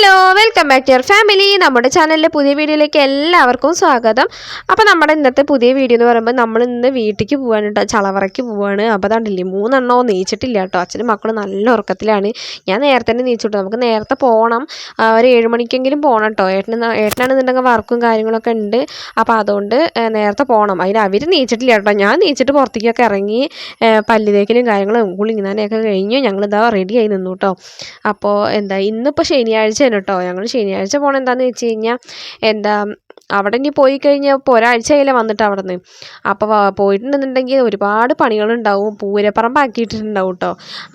Hello welcome back to your family. നമ്മുടെ ചാനലിലെ പുതിയ വീഡിയോയിലേക്ക് എല്ലാവർക്കും സ്വാഗതം. അപ്പോൾ നമ്മുടെ ഇന്നത്തെ പുതിയ വീഡിയോ എന്ന് പറയുമ്പോൾ നമ്മൾ ഇന്ന് വീട്ടിലേക്ക് പോവാണ് കേട്ടോ, ചളവറയ്ക്ക് പോവാണ്. അപ്പോൾ അതാണ്ടില്ലേ 3 എണ്ണവും നീച്ചിട്ടില്ല കേട്ടോ. അച്ഛനും മക്കളും നല്ല ഉറക്കത്തിലാണ്. ഞാൻ നേരത്തെ തന്നെ നീച്ചിട്ടു. നമുക്ക് നേരത്തെ പോകണം, ഒരു 7 മണിക്കെങ്കിലും പോകണം കേട്ടോ. ഏട്ടനാണെന്നുണ്ടെങ്കിൽ വർക്കും കാര്യങ്ങളൊക്കെ ഉണ്ട്. അപ്പോൾ അതുകൊണ്ട് നേരത്തെ പോകണം. അതിന് അവർ നീച്ചിട്ടില്ല കേട്ടോ. ഞാൻ നീച്ചിട്ട് പുറത്തേക്കൊക്കെ ഇറങ്ങി പല്ല് തേക്കലും കാര്യങ്ങളും കുളിങ്ങാനൊക്കെ കഴിഞ്ഞ് ഞങ്ങളിതാ റെഡിയായി നിന്നു കേട്ടോ. അപ്പോൾ ഇന്നിപ്പോൾ ശനിയാഴ്ചയാണ് കേട്ടോ. ഞങ്ങൾ ശനിയാഴ്ച പോകണം എന്താണെന്ന് വെച്ച് കഴിഞ്ഞാൽ അവിടെ ഇനി പോയി കഴിഞ്ഞാൽ ഇപ്പോൾ ഒരാഴ്ചയായില്ലേ വന്നിട്ട് അവിടെ നിന്ന്. അപ്പോൾ പോയിട്ടുണ്ടെന്നുണ്ടെങ്കിൽ ഒരുപാട് പണികളുണ്ടാവും, പൂരപ്പറമ്പാക്കിയിട്ടുണ്ടാവും കേട്ടോ.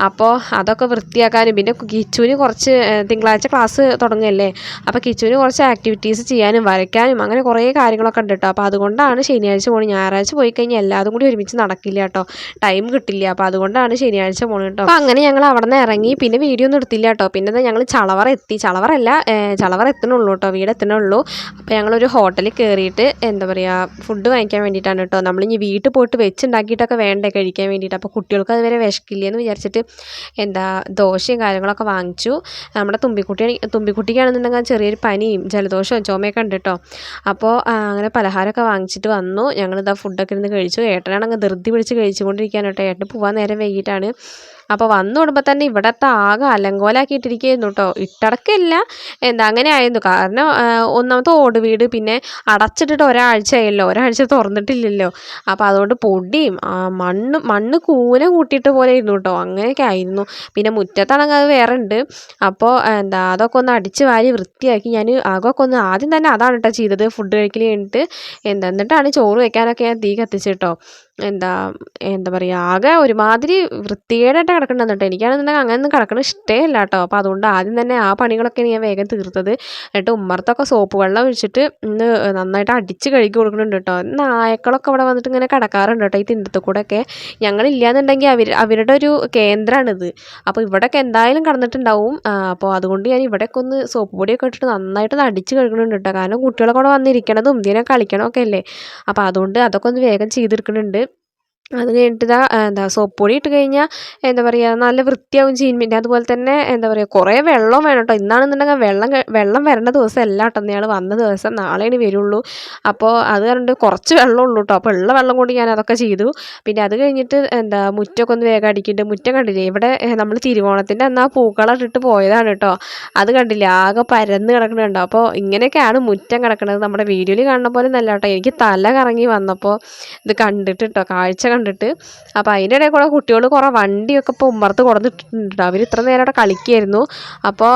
അപ്പോൾ അതൊക്കെ വൃത്തിയാക്കാനും പിന്നെ കിച്ചുവിന് കുറച്ച് തിങ്കളാഴ്ച ക്ലാസ് തുടങ്ങുകയല്ലേ, അപ്പോൾ കിച്ചുവിന് കുറച്ച് ആക്ടിവിറ്റീസ് ചെയ്യാനും വരയ്ക്കാനും അങ്ങനെ കുറേ കാര്യങ്ങളൊക്കെ ഉണ്ട് കേട്ടോ. അപ്പോൾ അതുകൊണ്ടാണ് ശനിയാഴ്ച പോകണം. ഞായറാഴ്ച പോയി കഴിഞ്ഞാൽ എല്ലാതും കൂടി ഒരുമിച്ച് നടക്കില്ല കേട്ടോ, ടൈം കിട്ടില്ല. അപ്പോൾ അതുകൊണ്ടാണ് ശനിയാഴ്ച പോകണം കേട്ടോ. അപ്പോൾ അങ്ങനെ ഞങ്ങൾ അവിടെ നിന്ന് ഇറങ്ങി, പിന്നെ വീഡിയോ ഒന്നും എടുത്തില്ല കേട്ടോ. പിന്നെ ഞങ്ങൾ ചളവറ എത്തി. ചളവറ എത്തണുള്ളൂ കേട്ടോ, വീട് എത്തണുള്ളൂ. അപ്പോൾ ഞങ്ങളൊരു ഹോട്ടലിൽ കയറിയിട്ട് ഫുഡ് വാങ്ങിക്കാൻ വേണ്ടിയിട്ടാണ് കേട്ടോ. നമ്മളിനി വീട്ടിൽ പോയിട്ട് വെച്ചുണ്ടാക്കിയിട്ടൊക്കെ വേണ്ടേ കഴിക്കാൻ വേണ്ടിയിട്ട്. അപ്പോൾ കുട്ടികൾക്ക് അതുവരെ വിശക്കില്ലെന്ന് വിചാരിച്ചിട്ട് ദോശയും കാര്യങ്ങളൊക്കെ വാങ്ങിച്ചു. നമ്മുടെ തുമ്പിക്കുട്ടിക്കാണെന്നുണ്ടെങ്കിൽ ചെറിയൊരു പനിയും ജലദോഷവും ചുമയൊക്കെ ഉണ്ട് കേട്ടോ. അപ്പോൾ അങ്ങനെ പലഹാരമൊക്കെ വാങ്ങിച്ചിട്ട് വന്നു. ഞങ്ങളിതാ ഫുഡൊക്കെ ഇരുന്ന് കഴിച്ചു. ഏട്ടനാണെങ്കിൽ ധൃതി പിടിച്ച് കഴിച്ചുകൊണ്ടിരിക്കുകയാണ് കേട്ടോ. ഏട്ടന് പോകാൻ നേരം വൈകിട്ടാണ്. അപ്പോൾ വന്നു വിടുമ്പോൾ തന്നെ ഇവിടത്തെ ആകെ അലങ്കോലാക്കിയിട്ടിരിക്കുകയായിരുന്നു കേട്ടോ. ഇട്ടടക്കമില്ല, അങ്ങനെ ആയിരുന്നു. കാരണം ഒന്നാമത്തെ ഓട് വീട്, പിന്നെ അടച്ചിട്ടിട്ട് ഒരാഴ്ച തുറന്നിട്ടില്ലല്ലോ. അപ്പോൾ അതുകൊണ്ട് പൊടിയും മണ്ണ് കൂന കൂട്ടിയിട്ട് പോലെ ആയിരുന്നു കേട്ടോ. അങ്ങനെയൊക്കെ ആയിരുന്നു. പിന്നെ മുറ്റത്താണെങ്കിൽ അത് വേറെ ഉണ്ട്. അപ്പോൾ അതൊക്കെ ഒന്ന് അടിച്ച് വാരി വൃത്തിയാക്കി ഞാൻ അകമൊക്കെ ഒന്ന് ആദ്യം തന്നെ അതാണ് കേട്ടോ ചെയ്തത്. ഫുഡ് കഴിക്കൽ കഴിഞ്ഞിട്ട് എന്നിട്ടാണ് ചോറ് വെക്കാനൊക്കെ ഞാൻ തീ കത്തിച്ചിട്ടോ. ആകെ ഒരുമാതിരി വൃത്തികേടായിട്ട് കിടക്കണമെന്ന് കേട്ടോ. എനിക്കാണെന്നുണ്ടെങ്കിൽ അങ്ങനെയൊന്നും കിടക്കണ ഇഷ്ടമല്ല കേട്ടോ. അപ്പോൾ അതുകൊണ്ട് ആദ്യം തന്നെ ആ പണികളൊക്കെയാണ് ഞാൻ വേഗം തീർത്തത്. എന്നിട്ട് ഉമ്മർത്തൊക്കെ സോപ്പ് വെള്ളം ഒഴിച്ചിട്ട് ഇന്ന് നന്നായിട്ട് അടിച്ച് കഴുകി കൊടുക്കുന്നുണ്ട് കേട്ടോ. നായക്കളൊക്കെ ഇവിടെ വന്നിട്ട് ഇങ്ങനെ കിടക്കാറുണ്ട് കേട്ടോ ഈ തിണ്ടത്ത് കൂടെ ഒക്കെ. ഞങ്ങളില്ലാന്നുണ്ടെങ്കിൽ അവരുടെ ഒരു കേന്ദ്രമാണിത്. അപ്പോൾ ഇവിടെയൊക്കെ എന്തായാലും കിടന്നിട്ടുണ്ടാവും. അപ്പോൾ അതുകൊണ്ട് ഞാൻ ഇവിടെയൊക്കെ ഒന്ന് സോപ്പ് പൊടിയൊക്കെ ഇട്ടിട്ട് നന്നായിട്ട് അടിച്ച് കഴുകുന്നുണ്ട് കേട്ടോ. കാരണം കുട്ടികളൊക്കെ അവിടെ വന്നിരിക്കണതും ഇതിനെ കളിക്കണമൊക്കെ അല്ലേ. അപ്പോൾ അതുകൊണ്ട് അതൊക്കെ ഒന്ന് വേഗം ചെയ്തെടുക്കുന്നുണ്ട്. അത് കഴിഞ്ഞിട്ട് സോപ്പ് പൊടി ഇട്ട് കഴിഞ്ഞാൽ നല്ല വൃത്തിയാവും ചെയ്യും. പിന്നെ അതുപോലെ തന്നെ കുറേ വെള്ളം വേണം കേട്ടോ. ഇന്നാണെന്നുണ്ടെങ്കിൽ വെള്ളം വരേണ്ട ദിവസമല്ല കേട്ടോ, ഇയാൾ വന്ന ദിവസം, നാളെയാണ് വരുള്ളൂ. അപ്പോൾ അത് പറഞ്ഞിട്ട് കുറച്ച് വെള്ളം ഉള്ളൂ കേട്ടോ. അപ്പോൾ ഉള്ള വെള്ളം കൊണ്ട് ഞാൻ അതൊക്കെ ചെയ്തു. പിന്നെ അത് കഴിഞ്ഞിട്ട് മുറ്റമൊക്കെ ഒന്ന് വേഗം അടിക്കുന്നുണ്ട്. മുറ്റം കണ്ടില്ലേ, ഇവിടെ നമ്മൾ തിരുവോണത്തിൻ്റെ അന്ന് ആ പൂക്കളിട്ടിട്ട് പോയതാണ് കേട്ടോ. അത് കണ്ടില്ലേ, ആകെ പരന്ന് കിടക്കുന്നുണ്ടോ. അപ്പോൾ ഇങ്ങനെയൊക്കെയാണ് മുറ്റം കിടക്കുന്നത്. നമ്മുടെ വീഡിയോയിൽ കാണുന്ന പോലെ നല്ല കേട്ടോ. എനിക്ക് തല കറങ്ങി വന്നപ്പോൾ ഇത് കണ്ടിട്ട് കേട്ടോ, കാഴ്ച കണ്ടിട്ട്. അപ്പോൾ അതിൻ്റെ ഇടയിൽ കൂടെ കുട്ടികൾ കുറേ വണ്ടിയൊക്കെ ഇപ്പോൾ ഉമ്മർത്ത് കൊടുത്തിട്ടുണ്ട്. അവർ ഇത്ര നേരം അവിടെ കളിക്കുകയായിരുന്നു. അപ്പോൾ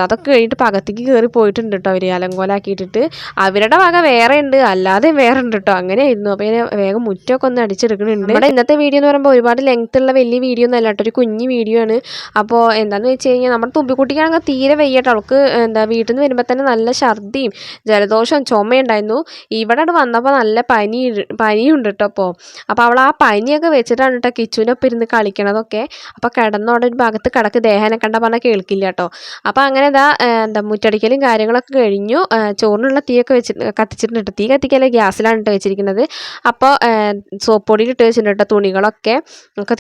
അതൊക്കെ കഴിഞ്ഞിട്ട് പകത്തേക്ക് കയറി പോയിട്ടുണ്ട് കേട്ടോ അവർ അലങ്കോലാക്കിയിട്ടിട്ട്. അവരുടെ വക വേറെ ഉണ്ട്, അല്ലാതെ വേറെ ഉണ്ട് കേട്ടോ. അങ്ങനെയായിരുന്നു. അപ്പോൾ ഞാൻ വേഗം മുറ്റമൊക്കെ ഒന്ന് അടിച്ചെടുക്കുന്നുണ്ട്. നമ്മുടെ ഇന്നത്തെ വീഡിയോ എന്ന് പറയുമ്പോൾ ഒരുപാട് ലെങ്ത് ഉള്ള വലിയ വീഡിയോ ഒന്നും അല്ല കേട്ടോ, ഒരു കുഞ്ഞു വീഡിയോ ആണ്. അപ്പോൾ എന്താണെന്ന് വെച്ച് കഴിഞ്ഞാൽ നമ്മുടെ തുമ്പിക്കുട്ടിക്കാണെങ്കിൽ തീരെ വയ്യട്ടോ. അവൾക്ക് വീട്ടിൽ നിന്ന് വരുമ്പോൾ തന്നെ നല്ല ഛർദിയും ജലദോഷവും ചുമയുണ്ടായിരുന്നു. ഇവിടെ വന്നപ്പോൾ നല്ല പനിയുണ്ട് കേട്ടോ. അപ്പോൾ അവൾ ആ പനിയൊക്കെ വെച്ചിട്ടാണ് കേട്ടോ കിച്ചുവിനൊപ്പം ഇരുന്ന് കളിക്കണതൊക്കെ. അപ്പോൾ കിടന്നോടെ ഒരു ഭാഗത്ത് കിടക്ക്, ദേഹനെ കണ്ടാൽ പറഞ്ഞാൽ കേൾക്കില്ല കേട്ടോ. അപ്പോൾ അങ്ങനെ മുറ്റടിക്കലും കാര്യങ്ങളൊക്കെ കഴിഞ്ഞു. ചോറിനുള്ള തീയൊക്കെ കത്തിച്ചിട്ടുണ്ട്. തീ കത്തിക്കല്ലേ ഗ്യാസിലാണ് കേട്ടോ വെച്ചിരിക്കുന്നത്. അപ്പോൾ സോപ്പ് പൊടി ഇട്ട് വെച്ചിട്ടുണ്ട് കേട്ടോ. തുണികളൊക്കെ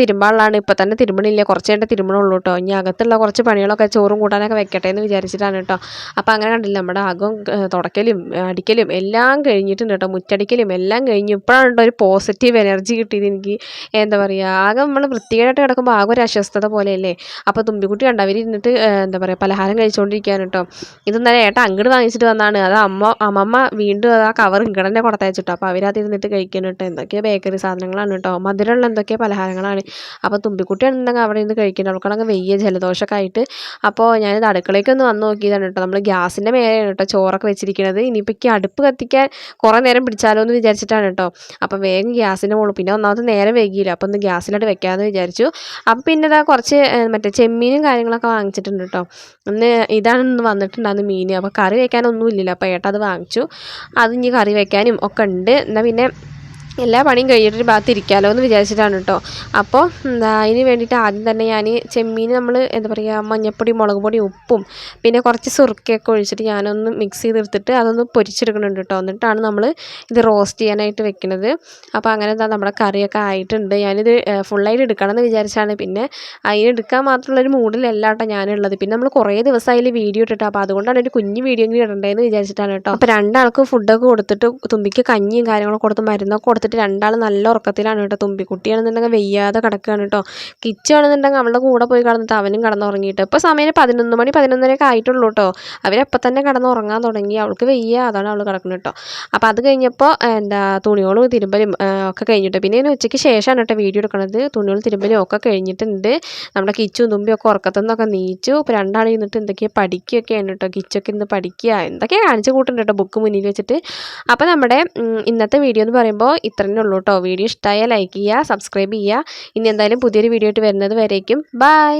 തിരുമ്പാനുള്ളതാണ്. ഇപ്പോൾ തന്നെ തിരുമ്പണില്ല, കുറച്ച് കഴിഞ്ഞിട്ട് തിരുമ്പണുള്ളൂ കേട്ടോ. ഇനി അകത്തുള്ള കുറച്ച് പണികളൊക്കെ ചോറും കൂട്ടാനൊക്കെ വെക്കട്ടെ എന്ന് വിചാരിച്ചിട്ടാണ് കേട്ടോ. അപ്പോൾ അങ്ങനെ കണ്ടില്ല, നമ്മുടെ അകം തുടക്കലും അടിക്കലും എല്ലാം കഴിഞ്ഞിട്ടുണ്ട് കേട്ടോ. മുറ്റടിക്കലും എല്ലാം കഴിഞ്ഞു. ഇപ്പോഴാണ് കേട്ടോ ഒരു പോസിറ്റീവ് എനർജി കിട്ടിയത് എനിക്ക്. ആകെ നമ്മൾ വൃത്തികേടായിട്ട് കിടക്കുമ്പോൾ ആകെ ഒരു അസ്വസ്ഥത പോലെയല്ലേ. അപ്പോൾ തുമ്പിക്കുട്ടി കണ്ട അവർ ഇരുന്നിട്ട് പലഹാരം കഴിച്ചുകൊണ്ടിരിക്കുകയാണ് കേട്ടോ. ഇതെന്നാലും ഏട്ടൻ അങ്ങോട്ട് വാങ്ങിച്ചിട്ട് വന്നാണ്. അത് അമ്മമ്മ വീണ്ടും ആ കവർ ഇങ്ങടന്നെ കൊടുത്തയച്ചിട്ടോ. അപ്പോൾ അവരതിരുന്നിട്ട് കഴിക്കണം കേട്ടോ. എന്തൊക്കെയോ ബേക്കറി സാധനങ്ങളാണ് കേട്ടോ, മധുരമുള്ള എന്തൊക്കെയോ പലഹാരങ്ങളാണ്. അപ്പോൾ തുമ്പിക്കുട്ടിയാണെന്നുണ്ടെങ്കിൽ അവിടെ നിന്ന് കഴിക്കണം. അവൾക്കാണെങ്കിൽ വലിയ ജലദോഷമൊക്കെ ആയിട്ട്. അപ്പോൾ ഞാനിത് അടുക്കളയ്ക്ക് ഒന്ന് വന്ന് നോക്കിയതാണ് കേട്ടോ. നമ്മൾ ഗ്യാസിൻ്റെ മേലെയാണ് കേട്ടോ ചോറൊക്കെ വെച്ചിരിക്കുന്നത്. ഇനിയിപ്പോൾ എനിക്ക് അടുപ്പ് കത്തിക്കാൻ കുറേ നേരം പിടിച്ചാലോ എന്ന് വിചാരിച്ചിട്ടാണ് കേട്ടോ. അപ്പോൾ വേഗം ഗ്യാസിൻ്റെ മുകളിൽ, പിന്നെ ഒന്നാമത് നേരം വൈകിയില്ല, അപ്പോൾ ഒന്ന് ഗ്യാസിലോട്ട് വെക്കാമെന്ന് വിചാരിച്ചു. അപ്പം പിന്നെ കുറച്ച് ചെമ്മീനും കാര്യങ്ങളൊക്കെ വാങ്ങിച്ചിട്ടുണ്ട് കേട്ടോ. ഇതാണ് ഇന്ന് വന്നിട്ടുണ്ടാകുന്ന മീൻ. അപ്പോൾ കറി വയ്ക്കാനൊന്നും ഇല്ലല്ലോ, അപ്പോൾ ഏട്ടാ അത് വാങ്ങിച്ചു. അത് ഇനി കറി വയ്ക്കാനും ഒക്കെ ഉണ്ട്. എന്നാൽ പിന്നെ എല്ലാ പണിയും കഴിഞ്ഞിട്ടൊരു ഭാഗത്ത് ഇരിക്കാമല്ലോ എന്ന് വിചാരിച്ചിട്ടാണ് കേട്ടോ. അപ്പോൾ അതിന് വേണ്ടിയിട്ട് ആദ്യം തന്നെ ഞാൻ ചെമ്മീൻ നമ്മൾ എന്താ പറയുക മഞ്ഞൾപ്പൊടി, മുളക് പൊടി, ഉപ്പും പിന്നെ കുറച്ച് സുറുക്കയൊക്കെ ഒഴിച്ചിട്ട് ഞാനൊന്ന് മിക്സ് ചെയ്തെടുത്തിട്ട് അതൊന്ന് പൊരിച്ചെടുക്കുന്നുണ്ട് കേട്ടോ. എന്നിട്ടാണ് നമ്മൾ ഇത് റോസ്റ്റ് ചെയ്യാനായിട്ട് വെക്കുന്നത്. അപ്പോൾ അങ്ങനെ എന്താ നമ്മുടെ കറിയൊക്കെ ആയിട്ടുണ്ട്. ഞാനിത് ഫുള്ളായിട്ട് എടുക്കണം എന്ന് വിചാരിച്ചാണ്. പിന്നെ അതിന് എടുക്കാൻ മാത്രമുള്ളൊരു മൂഡിലല്ല കേട്ടോ ഞാനുള്ളത്. പിന്നെ നമ്മൾ കുറേ ദിവസമായാൽ വീഡിയോ ഇട്ടിട്ട്, അപ്പോൾ അതുകൊണ്ടാണ് ഒരു കുഞ്ഞ് വീഡിയോ എങ്കിലും ഇടണ്ടേന്ന് വിചാരിച്ചിട്ടാണ് കേട്ടോ. അപ്പോൾ രണ്ടാൾക്കും ഫുഡൊക്കെ കൊടുത്തിട്ട് തുമ്പിക്ക് കഞ്ഞിയും കാര്യങ്ങളൊക്കെ കൊടുത്ത് മരുന്നൊക്കെ കൊടുത്തിട്ട് രണ്ടാൾ നല്ല ഉറക്കത്തിലാണ് കേട്ടോ. തുമ്പിക്കുട്ടിയാണെന്നുണ്ടെങ്കിൽ വെയ്യാതെ കിടക്കുകയാണ് കേട്ടോ. കിച്ചാണെന്നുണ്ടെങ്കിൽ അവളുടെ കൂടെ പോയി കിടന്നിട്ട് അവനും കിടന്നുറങ്ങിയിട്ട് ഇപ്പോൾ സമയം 11 മണി 11:30 ആയിട്ടുള്ളൂ കേട്ടോ. അവരപ്പം തന്നെ കിടന്നുറങ്ങാൻ തുടങ്ങി. അവൾക്ക് വെയ്യ, അതാണ് അവൾ കിടക്കുന്നത് കേട്ടോ. അപ്പോൾ അത് കഴിഞ്ഞപ്പോൾ തുണികളും തിരുമ്പലും ഒക്കെ കഴിഞ്ഞിട്ട് പിന്നെ ഞാൻ ഉച്ചയ്ക്ക് ശേഷമാണ് കേട്ടോ വീഡിയോ എടുക്കണത്. തുണികളും തിരുമ്പലും ഒക്കെ കഴിഞ്ഞിട്ടുണ്ട്. നമ്മുടെ കിച്ചും തുമ്പിയും ഒക്കെ ഉറക്കത്തിൽ നിന്നൊക്കെ നീച്ചു. ഇപ്പോൾ രണ്ടാൾ ഇരുന്നിട്ട് എന്തൊക്കെയാണ് പഠിക്കുകയൊക്കെയാണ് കേട്ടോ. കിച്ചൊക്കെ ഇന്ന് പഠിക്കുക എന്തൊക്കെയാണ് കാണിച്ചു കൂട്ടുന്നുണ്ട് കേട്ടോ ബുക്ക് മുന്നിൽ വെച്ചിട്ട്. അപ്പോൾ നമ്മുടെ ഇന്നത്തെ വീഡിയോ എന്ന് പറയുമ്പോൾ ഇത്രയേ ഉള്ളൂ കേട്ടോ. വീഡിയോ ഇഷ്ടമായാൽ ലൈക്ക് ചെയ്യുക, സബ്സ്ക്രൈബ് ചെയ്യുക. ഇനി എന്തായാലും പുതിയൊരു വീഡിയോ ആയിട്ട് വരുന്നത് വരേക്കും ബൈ.